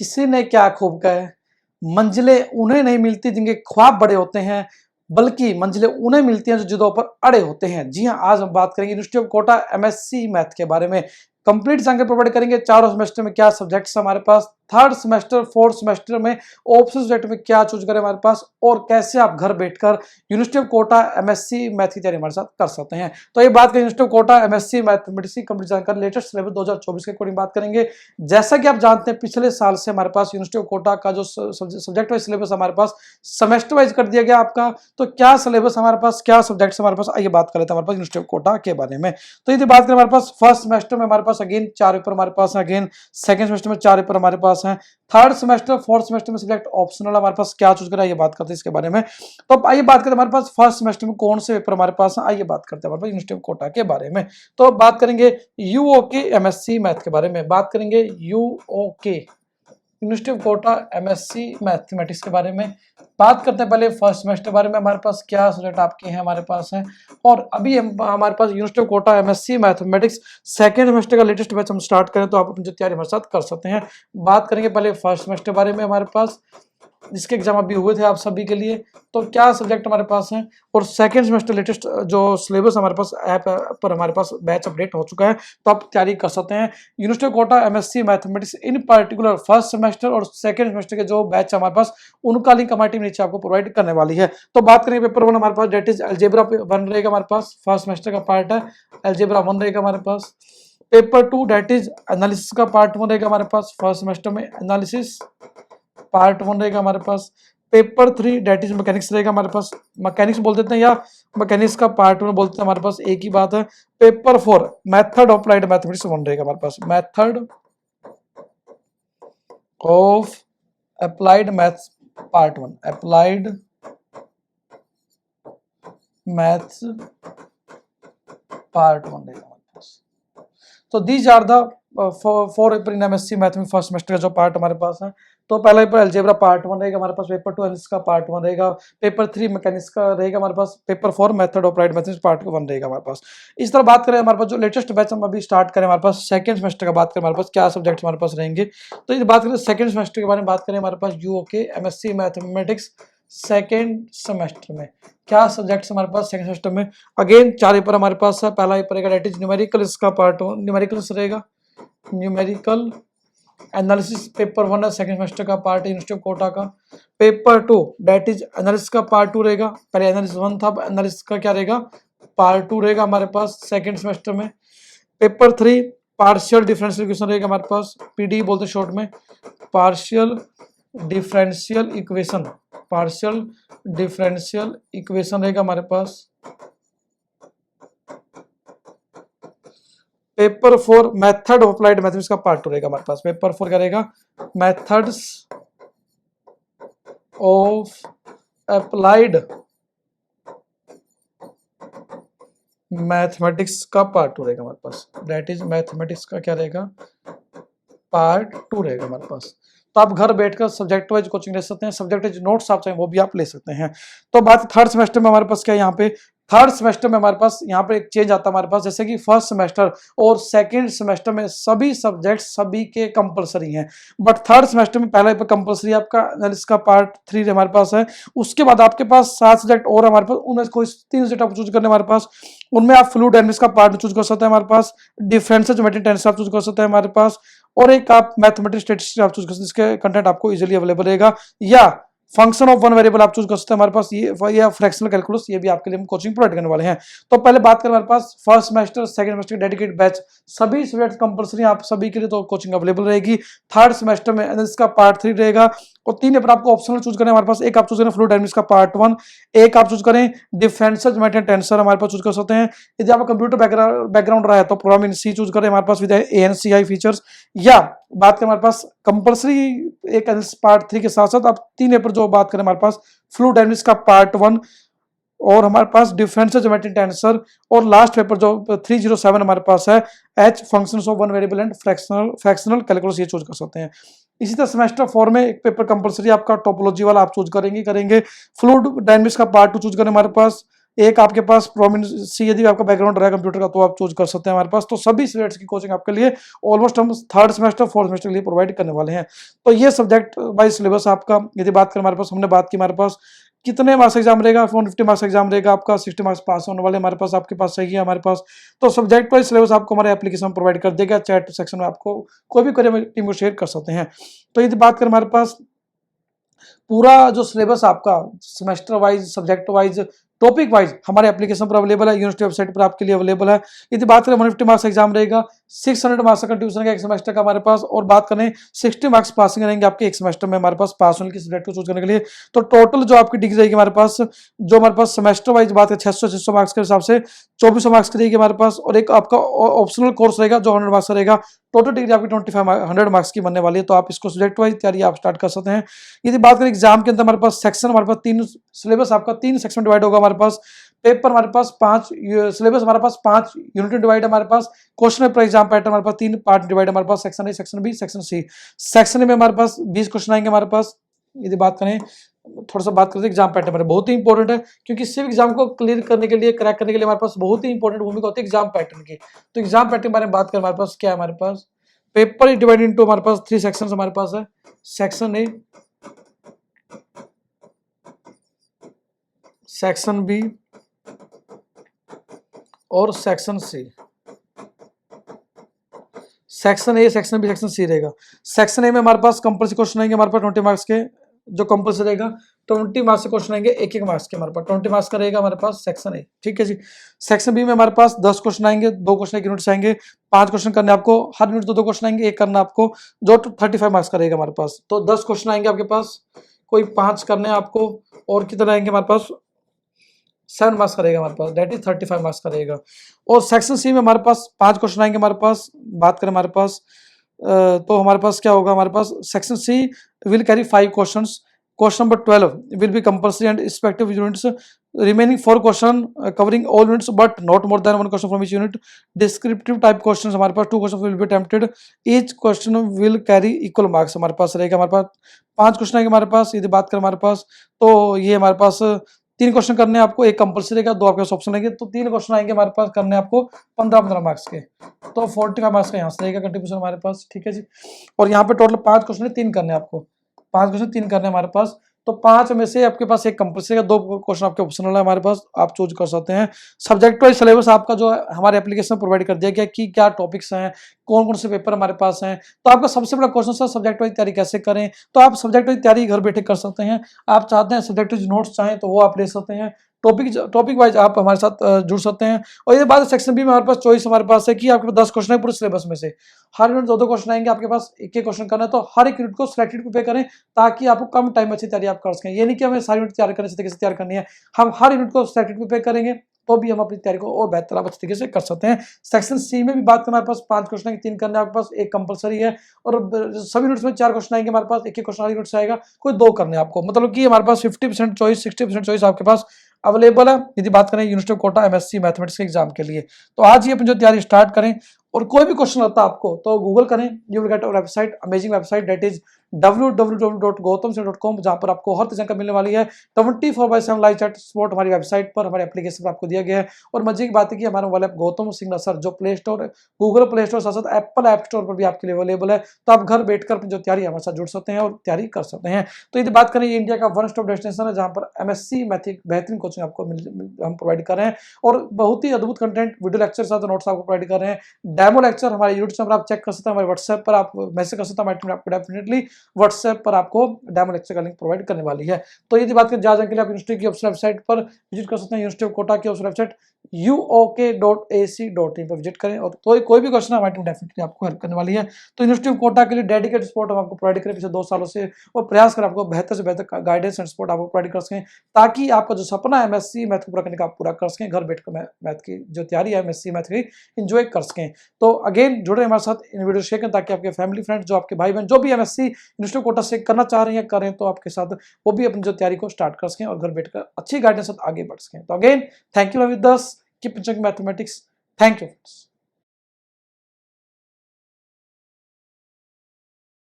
किसी ने क्या खूब कहा है, मंजिलें उन्हें नहीं मिलती जिनके ख्वाब बड़े होते हैं, बल्कि मंजिलें उन्हें मिलती हैं जो जिदों पर अड़े होते हैं। जी हाँ, आज हम बात करेंगे university of Kota MSc math के बारे में। कंप्लीट जानकारी प्रोवाइड करेंगे। चारों सेमेस्टर में क्या सब्जेक्ट्स हमारे पास, थर्ड सेमेस्टर फोर्थ सेमेस्टर में ऑप्शन सब्जेक्ट में क्या चूज करें हमारे पास, और कैसे आप घर बैठकर university of Kota MSc math की तैयारी हमारे साथ कर सकते हैं। तो ये बात करें university of Kota MSc mathematics की कंप्लीट जानकारी, लेटेस्ट सिलेबस 2024 के अकॉर्डिंग बात करेंगे। जैसा कि आप जानते हैं पिछले साल से हमारे पास यूनिवर्सिटी ऑफ कोटा का जो सब्जेक्ट वाइज सिलेबस हमारे पास सेमेस्टर वाइज कर दिया गया आपका। तो क्या सिलेबस हमारे पास, क्या सब्जेक्ट्स हमारे पास, आइए बात कर लेते हैं हमारे पास यूनिवर्सिटी ऑफ कोटा के बारे में। तो यदि बात करें हमारे पास फर्स्ट सेमेस्टर में हमारे पास अगेन 4 पेपर हमारे पास है, अगेन सेकंड सेमेस्टर में 4 पेपर हमारे पास हैं, थर्ड सेमेस्टर फोर्थ सेमेस्टर में सब्जेक्ट ऑप्शनल हमारे पास क्या चूज करें, आइए बात करते हैं इसके बारे में। तो अब आइए बात करते हैं हमारे पास फर्स्ट सेमेस्टर में कौन से पेपर हमारे पास है, आइए बात करते हैं हमारे पास यूनिवर्सिटी ऑफ कोटा के बारे में। तो बात करेंगे यूओके एमएससी मैथ के बारे में, बात करेंगे UOK university of Kota MSc mathematics के बारे में। बात करते हैं पहले फर्स्ट सेमेस्टर के बारे में, हमारे पास क्या सब्जेक्ट आपके हैं हमारे पास हैं। और अभी हमारे पास university of Kota MSc mathematics second semester का लेटेस्ट बैच हम स्टार्ट करें तो आप अपनी जो तैयारी हमारे साथ कर सकते हैं। बात करेंगे पहले फर्स्ट सेमेस्टर के बारे में हमारे पास, जिसके एग्जाम अभी हुए थे आप सभी के लिए। तो क्या सब्जेक्ट हमारे पास हैं, और सेकंड सेमेस्टर लेटेस्ट जो सिलेबस हमारे पास ऐप पर हमारे पास बैच अपडेट हो चुका है, तो आप तैयारी कर सकते हैं। University of Kota MSc mathematics in particular first semester और सेकंड सेमेस्टर के जो बैच हमारे पास, उनका लिंक हमारी टीम नीचे आपको प्रोवाइड करने वाली है। तो बात करेंगे पेपर 1 हमारे पास, डेट इज अलजेब्रा 1 रहेगा हमारे पास, फर्स्ट सेमेस्टर का पार्ट है, अलजेब्रा 1 रहेगा हमारे पास। पेपर 2 डेट इज एनालिसिस का पार्ट 1 रहेगा हमारे पास, फर्स्ट सेमेस्टर में एनालिसिस पार्ट 1 रहेगा हमारे पास। पेपर 3 डेट इज मैकेनिक्स रहेगा हमारे पास, मैकेनिक्स बोल देते हैं या मैकेनिक्स का पार्ट 1 बोलते हैं हमारे पास, एक ही बात है। Paper 4 method of applied mathematics 1 रहेगा हमारे पास, method of applied maths part 1, applied maths part 1 रहेगा हमारे पास। तो these are the 4 paper in MSc mathematics first semester का जो पार्ट हमारे पास है। तो पहला पेपर अलजेब्रा पार्ट 1 रहेगा हमारे पास, पेपर 2 एनालिसिस का पार्ट 1 रहेगा, पेपर 3 मैकेनिक्स का रहेगा हमारे पास, paper 4 method of applied mathematics part 1 रहेगा हमारे पास। इस तरह बात करें हमारे पास जो लेटेस्ट बैच हम अभी स्टार्ट करें हमारे पास सेकंड सेमेस्टर का, बात करें हमारे पास क्या सब्जेक्ट हमारे पास रहेंगे। तो ये बात करें सेकंड सेमेस्टर के बारे में, बात करें हमारे पास यूओके एमएससी मैथमेटिक्स सेकेंड सेमेस्टर में क्या सब्जेक्ट्स हमारे पास सेकंड सेमेस्टर में। अगेन 4 पेपर हमारे पास है। पहला पेपर रहेगा डेट इज न्यूमेरिकल, इसका पार्ट 1 न्यूमेरिकल्स रहेगा, न्यूमेरिकल एनालिसिस पेपर 1 है, सेकंड सेमेस्टर का पार्ट है यूनिवर्सिटी ऑफ कोटा का। पेपर 2 डेट इज एनालिसिस का पार्ट 2 रहेगा, पहले एनालिसिस 1 था, एनालिसिस का क्या रहेगा, पार्ट 2 रहेगा हमारे पास सेकंड सेमेस्टर में। पेपर 3 पार्शियल डिफरेंशियल इक्वेशन रहेगा हमारे पास, पीडी बोलते हैं शॉर्ट में, partial differential equation, partial differential equation रहेगा हमारे पास। Paper 4 method of applied mathematics का पार्ट 2 रहेगा हमारे पास, पेपर 4 क्या रहेगा, मेथड्स ऑफ अप्लाइड मैथमेटिक्स का पार्ट 2 रहेगा हमारे पास, दैट इज मैथमेटिक्स का क्या रहेगा, पार्ट 2 रहेगा हमारे पास। तो आप घर बैठकर सब्जेक्ट वाइज कोचिंग ले सकते हैं, सब्जेक्ट वाइज नोट्स आप चाहें वो भी आप ले सकते हैं। तो बात थर्ड सेमेस्टर में हमारे पास क्या है, यहाँ पे थर्ड सेमेस्टर में हमारे पास यहाँ पे एक चेंज आता है हमारे पास, जैसे कि फर्स्ट सेमेस्टर और सेकंड सेमेस्टर में सभी सब्जेक्ट सभी के कंपलसरी हैं, बट थर्ड सेमेस्टर में पहला पेपर कंपलसरी आपका एनालिसिस का पार्ट 3 हमारे पास है। उसके बाद आपके पास 7 सब्जेक्ट और हमारे पास, उनमें कोई 3 सब्जेक्ट आप चूज करने हमारे पास, उनमें आप फ्लूइड डायनामिक्स का पार्ट चूज कर सकते हैं हमारे पास, डिफरेंशियल ज्योमेट्री टेंस आप चूज कर सकते हैं हमारे पास, और एक आप मैथमेटिक्स स्टैटिस्टिक्स आप चूज कर सकते हैं, इसके कंटेंट आपको इजीली अवेलेबल रहेगा। या फंक्शन ऑफ वन वेरिएबल आप चूज कर सकते हैं हमारे पास, ये या फ्रैक्शनल कैलकुलस, ये भी आपके लिए हम कोचिंग प्रोवाइड करने वाले हैं। तो पहले बात करें हमारे पास first semester second semester dedicated batch, सभी सब्जेक्ट कंपलसरी आप सभी के लिए तो कोचिंग अवेलेबल रहेगी। थर्ड सेमेस्टर में एनालिसिस का पार्ट 3 रहेगा, और 3 पेपर आपको ऑप्शनल चूज करें हमारे पास, एक आप चूज करें फ्लूइड डायनामिक्स का पार्ट 1, एक आप चूज करें डिफरेंशियल ज्योमेट्री टेंसर हमारे पास चूज कर सकते हैं। यदि आपका कंप्यूटर बैकग्राउंड रहा है तो प्रोग्राम इन सी चूज करें हमारे पास विद ANSI फीचर्स। या बात करें हमारे पास कंपलसरी एक एनालिसिस पार्ट 3 के साथ साथ आप 3 पेपर जो बात करें हमारे पास फ्लूइड डायनामिक्स का पार्ट 1, और हमारे पास डिफरेंशियल ज्योमेट्री टेंसर, और लास्ट पेपर जो 307 हमारे पास है H functions of one variable and fractional calculus, ये चूज कर सकते हैं। इसी तरह सेमेस्टर 4 में एक पेपर कंपलसरी आपका टोपोलॉजी वाला आप चूज करेंगे। फ्लूइड डायनामिक्स का पार्ट 2 चूज करें हमारे पास, एक आपके पास प्रोमिनेंसी यदि आपका बैकग्राउंड रहा है कंप्यूटर का तो आप चूज कर सकते हैं हमारे पास। तो सभी सब्जेक्ट्स की कोचिंग आपके लिए ऑलमोस्ट हम थर्ड सेमेस्टर फोर्थ सेमेस्टर के लिए प्रोवाइड करने वाले हैं। तो ये सब्जेक्ट वाइज सिलेबस आपका यदि बात करें हमारे पास, हमने बात की हमारे पास कितने मार्क्स एग्जाम रहेगा, 450 मार्क्स एग्जाम रहेगा आपका, 60 मार्क्स पास होने वाले हमारे पास, आपके पास सही है हमारे पास। तो सब्जेक्ट वाइज सिलेबस आपको हमारे एप्लीकेशन में प्रोवाइड कर देगा, चैट सेक्शन में आपको कोई भी क्वेरी टीम को शेयर कर सकते हैं। तो यदि बात करें हमारे पास पूरा जो सिलेबस आपका semester wise, subject wise, topic wise हमारे एप्लीकेशन पर अवेलेबल है, यूनिवर्सिटी वेबसाइट पर आपके लिए अवेलेबल है। यदि बात करें 150 मार्क्स एग्जाम रहेगा, 600 मार्क्स का ट्यूशन का एक सेमेस्टर का हमारे पास, और बात करें 60 मार्क्स पासिंग रहेंगे आपके एक सेमेस्टर में हमारे पास पास होने की सब्जेक्ट को चूज करने के लिए। तो टोटल जो आपकी डिग्री रहेगी हमारे पास, जो हमारे पास सेमेस्टर वाइज बात है 600 मार्क्स के हिसाब से 2400 मार्क्स की रहेगी हमारे पास, और एक आपका ऑप्शनल कोर्स रहेगा जो 100 मार्क्स का रहेगा। टोटल डिग्री आपकी 100 मार्क्स की बनने वाली है। तो आप इसको सब्जेक्ट वाइज तैयारी आप स्टार्ट कर सकते हैं। यदि बात करें एग्जाम के अंदर हमारे पास सेक्शन, हमारे पास 3 सिलेबस आपका 3 सेक्शन डिवाइड होगा हमारे पास। पेपर हमारे पास 5, सिलेबस हमारे पास 5 यूनिट डिवाइड हमारे पास। क्वेश्चन पेपर एग्जाम पैटर्न हमारे पास 3 पार्ट डिवाइड हमारे पास, section A, section B, section C. Section A में हमारे पास 20 क्वेश्चन आएंगे हमारे पास। यदि बात करें, थोड़ा सा बात करते हैं एग्जाम पैटर्न, बहुत ही इंपॉर्टेंट है क्योंकि सिर्फ एग्जाम को क्लियर करने के लिए, क्रैक करने के लिए हमारे पास बहुत ही इंपॉर्टेंट भूमिका होती है एग्जाम पैटर्न की। तो एग्जाम पैटर्न के बारे में बात करें, हमारे पास क्या है, हमारे पास पेपर इज डिवाइडेड इनटू हमारे पास 3 सेक्शन हमारे पास है। सेक्शन ए, सेक्शन बी और section C. Section A, section B, section C रहेगा। सेक्शन ए में हमारे पास कंपल्सरी क्वेश्चन आएंगे हमारे पास 20 मार्क्स के, जो कंपल्सरी रहेगा 20 मार्क्स के क्वेश्चन आएंगे, एक मार्क्स के हमारे पास 20 मार्क्स का रहेगा हमारे पास सेक्शन ए, ठीक है जी। सेक्शन बी में हमारे पास 10 क्वेश्चन आएंगे, 2 क्वेश्चन एक यूनिट से आएंगे, 5 क्वेश्चन करने आपको, हर यूनिट 2 क्वेश्चन आएंगे, एक करना आपको, जो 35 मार्क्स का रहेगा हमारे पास। तो 10 क्वेश्चन आएंगे आपके पास, कोई 5 करने आपको, और कितने आएंगे हमारे पास 7 मार्क्स का रहेगा हमारे पास, दैट इज 35 मार्क्स का रहेगा। और सेक्शन सी में हमारे पास 5 क्वेश्चन आएंगे हमारे पास। बात करें हमारे पास तो हमारे पास क्या होगा, हमारे पास section C will carry 5 questions. Question number 12 will be compulsory and respective units, remaining 4 question covering all units but not more than 1 question from each unit. Descriptive type questions हमारे पास 2 question will be attempted, each question will carry equal marks हमारे पास रहेगा। हमारे पास 5 question आएंगे हमारे पास। यदि बात करें हमारे पास, तो ये हमारे पास 3 क्वेश्चन करने आपको, एक कंपल्सरी रहेगा, 2 आपके पास ऑप्शन रहेंगे। तो 3 क्वेश्चन आएंगे हमारे पास करने आपको 15-15 मार्क्स के, तो 45 मार्क्स का यहाँ से रहेगा कंट्रीब्यूशन हमारे पास, ठीक है जी। और यहाँ पे टोटल 5 क्वेश्चन है, 3 करने आपको, 5 क्वेश्चन 3 करने हमारे पास। तो 5 में से आपके पास एक कंपल्सरी है, 2 क्वेश्चन आपके ऑप्शनल है हमारे पास, आप चूज कर सकते हैं। सब्जेक्ट वाइज सिलेबस आपका जो है हमारे एप्लीकेशन में प्रोवाइड कर दिया गया कि क्या टॉपिक्स हैं, कौन कौन से पेपर हमारे पास हैं। तो आपका सबसे बड़ा क्वेश्चन सर सब्जेक्ट वाइज तैयारी कैसे करें, तो आप सब्जेक्ट वाइज तैयारी घर बैठे कर सकते हैं। आप चाहते हैं सब्जेक्ट वाइज नोट्स चाहें तो वो आप ले सकते हैं, टॉपिक वाइज आप हमारे साथ जुड़ सकते हैं। और ये बात सेक्शन बी में हमारे पास चॉइस हमारे पास है कि आपके पास 10 क्वेश्चन है पूरे सिलेबस में से, हर यूनिट 2-2 क्वेश्चन आएंगे आपके पास, एक क्वेश्चन करना है। तो हर एक यूनिट को सिलेक्टेड पे करें ताकि आपको कम टाइम अच्छी तैयारी आप कर सकें। ये नहीं कि हमें सारी यूनिट तैयार करने से तैयार करनी है, हम हर यूनिट को सिलेक्टेड पे करेंगे तो भी हम अपनी तैयारी को और बेहतर आप अच्छे तरीके से कर सकते हैं। सेक्शन सी में भी बात करें, हमारे पास 5 क्वेश्चन आएंगे, 3 करने आपके पास, एक कंपल्सरी है। और सभी यूनिट्स में 4 क्वेश्चन आएंगे हमारे पास, एक क्वेश्चन हर यूनिट से आएगा, कोई 2 करने आपको, मतलब कि हमारे पास 50% चॉइस, 60% चॉइस आपके पास अवेलेबल है। यदि बात करें university of Kota MSc mathematics के एग्जाम के लिए, तो आज ही अपनी जो तैयारी स्टार्ट करें। और कोई भी क्वेश्चन आता है आपको तो गूगल करें, you will get our website, amazing website, that is www.gautamsingh.com, जहां पर आपको हर तरह का मिलने वाली है। 24/7 लाइव चैट सपोर्ट हमारी वेबसाइट पर, हमारे एप्लीकेशन पर आपको दिया गया है। और मजे की बात है कि हमारा mobile app Gautam Singh sir जो Play Store, Google Play Store, साथ साथ एप्पल ऐप स्टोर पर भी आपके लिए अवेलेबल है। तो आप घर बैठकर अपनी जो तैयारी हमारे साथ जुड़ सकते हैं और तैयारी कर सकते हैं। तो यदि बात करें, इंडिया का वन स्टॉप डेस्टिनेशन है जहां पर एमएससी मैथिक बेहतरीन कोचिंग आपको हम प्रोवाइड कर रहे हैं, और बहुत ही अद्भुत कंटेंट, वीडियो लेक्चर साथ नोट्स आपको प्रोवाइड कर रहे हैं। डेमो लेक्चर हमारे यूट्यूब पर आप चेक कर सकते हैं, हमारे व्हाट्सएप पर आप मैसेज कर सकते हैं, हमारी टीम आपको डेफिनेटली व्हाट्सएप पर आपको डेमो लेक्चर का लिंक प्रोवाइड करने वाली है। तो यदि बात करें जाने के लिए, आप यूनिवर्सिटी की ऑफिशियल वेबसाइट पर विजिट कर सकते हैं, यूनिवर्सिटी ऑफ कोटा की ऑफिशियल वेबसाइट uok.ac.in पर विजिट करें। और तो कोई भी क्वेश्चन हमारी टीम डेफिनेटली आपको हेल्प करने वाली है। तो यूनिवर्सिटी ऑफ कोटा के लिए डेडिकेटेड सपोर्ट हम आपको प्रोवाइड करें पिछले 2 सालों से, और प्रयास कर आपको बेहतर से बेहतर गाइडेंस एंड सपोर्ट आपको प्रोवाइड कर सकें, ताकि आपका जो सपना है एमएससी मैथ को पूरा करने का आप पूरा कर सकें, घर बैठकर मैथ की जो तैयारी है एमएससी मैथ की एंजॉय कर सकें। तो अगेन जुड़े हमारे साथ, इन वीडियो शेयर करें ताकि आपके फैमिली फ्रेंड, जो आपके भाई बहन जो भी एमएससी यूनिवर्सिटी ऑफ कोटा से करना चाह रहे हैं करें, तो आपके साथ वो भी अपनी जो तैयारी को स्टार्ट कर सकें और घर बैठकर अच्छी गाइडेंस साथ आगे बढ़ सकें। तो again thank you with us, keep mathematics, thank you.